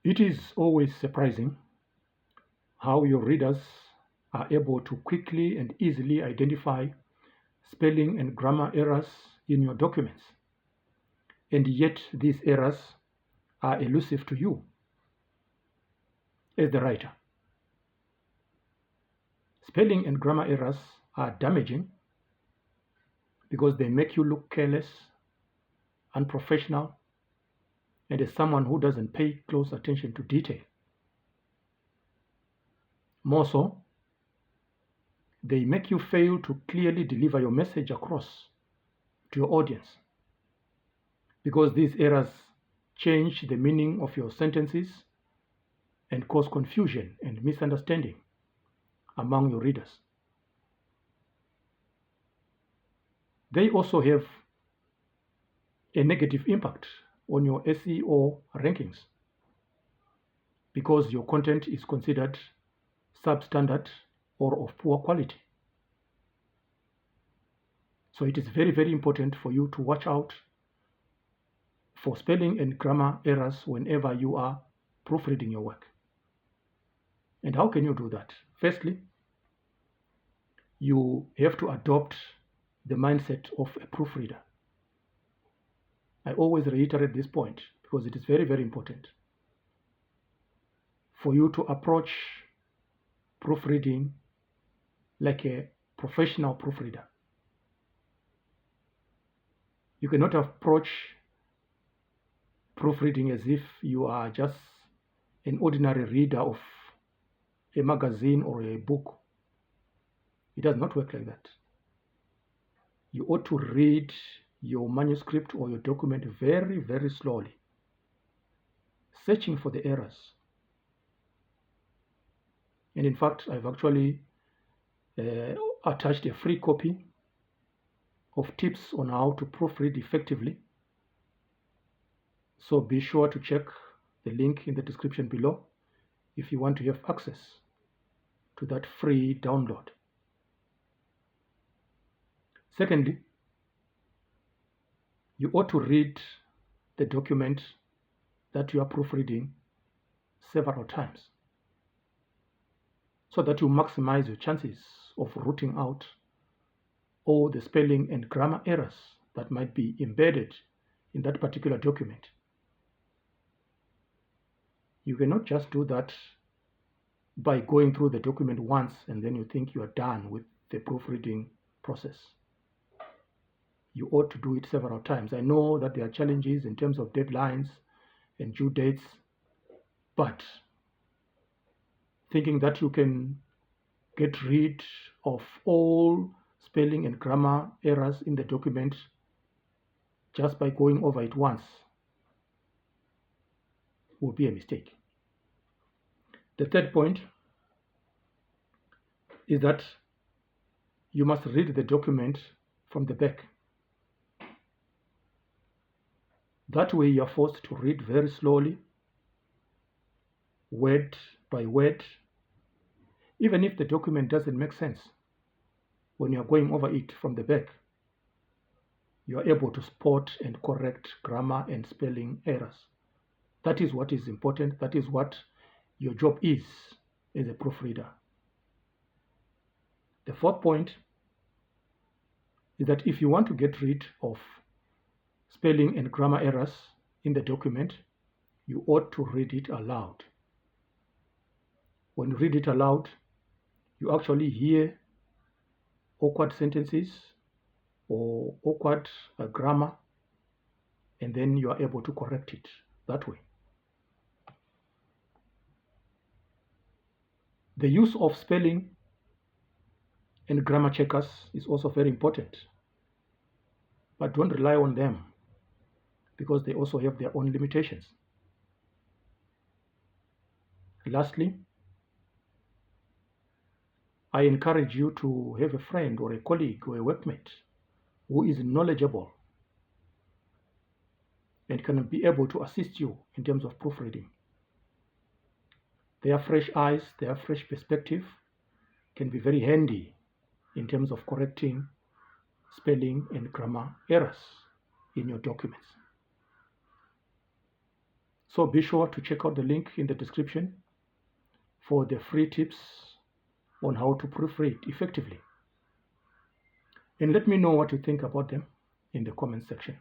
It is always surprising how your readers are able to quickly and easily identify spelling and grammar errors in your documents, and yet these errors are elusive to you as the writer. Spelling and grammar errors are damaging because they make you look careless, unprofessional, and as someone who doesn't pay close attention to detail. More so, they make you fail to clearly deliver your message across to your audience because these errors change the meaning of your sentences and cause confusion and misunderstanding among your readers. They also have a negative impact on your SEO rankings because your content is considered substandard or of poor quality. So it is very, very important for you to watch out for spelling and grammar errors whenever you are proofreading your work. And how can you do that? Firstly, you have to adopt the mindset of a proofreader. I always reiterate this point because it is very, very important for you to approach proofreading like a professional proofreader. You cannot approach proofreading as if you are just an ordinary reader of a magazine or a book. It does not work like that. You ought to read your manuscript or your document very, very slowly, searching for the errors. And in fact, I've actually attached a free copy of tips on how to proofread effectively. So be sure to check the link in the description below if you want to have access to that free download. Secondly, you ought to read the document that you are proofreading several times so that you maximize your chances of rooting out all the spelling and grammar errors that might be embedded in that particular document. You cannot just do that by going through the document once and then you think you are done with the proofreading process. You ought to do it several times. I know that there are challenges in terms of deadlines and due dates, but thinking that you can get rid of all spelling and grammar errors in the document just by going over it once would be a mistake. The third point is that you must read the document from the back. That way you are forced to read very slowly, word by word, even if the document doesn't make sense. When you are going over it from the back, you are able to spot and correct grammar and spelling errors. That is what is important. That is what your job is as a proofreader. The fourth point is that if you want to get rid of spelling and grammar errors in the document, you ought to read it aloud. When you read it aloud, you actually hear awkward sentences or awkward grammar, and then you are able to correct it that way. The use of spelling and grammar checkers is also very important, but don't rely on them because they also have their own limitations. Lastly, I encourage you to have a friend or a colleague or a workmate who is knowledgeable and can be able to assist you in terms of proofreading. Their fresh eyes, their fresh perspective can be very handy in terms of correcting spelling and grammar errors in your documents. So be sure to check out the link in the description for the free tips on how to proofread effectively. And let me know what you think about them in the comment section.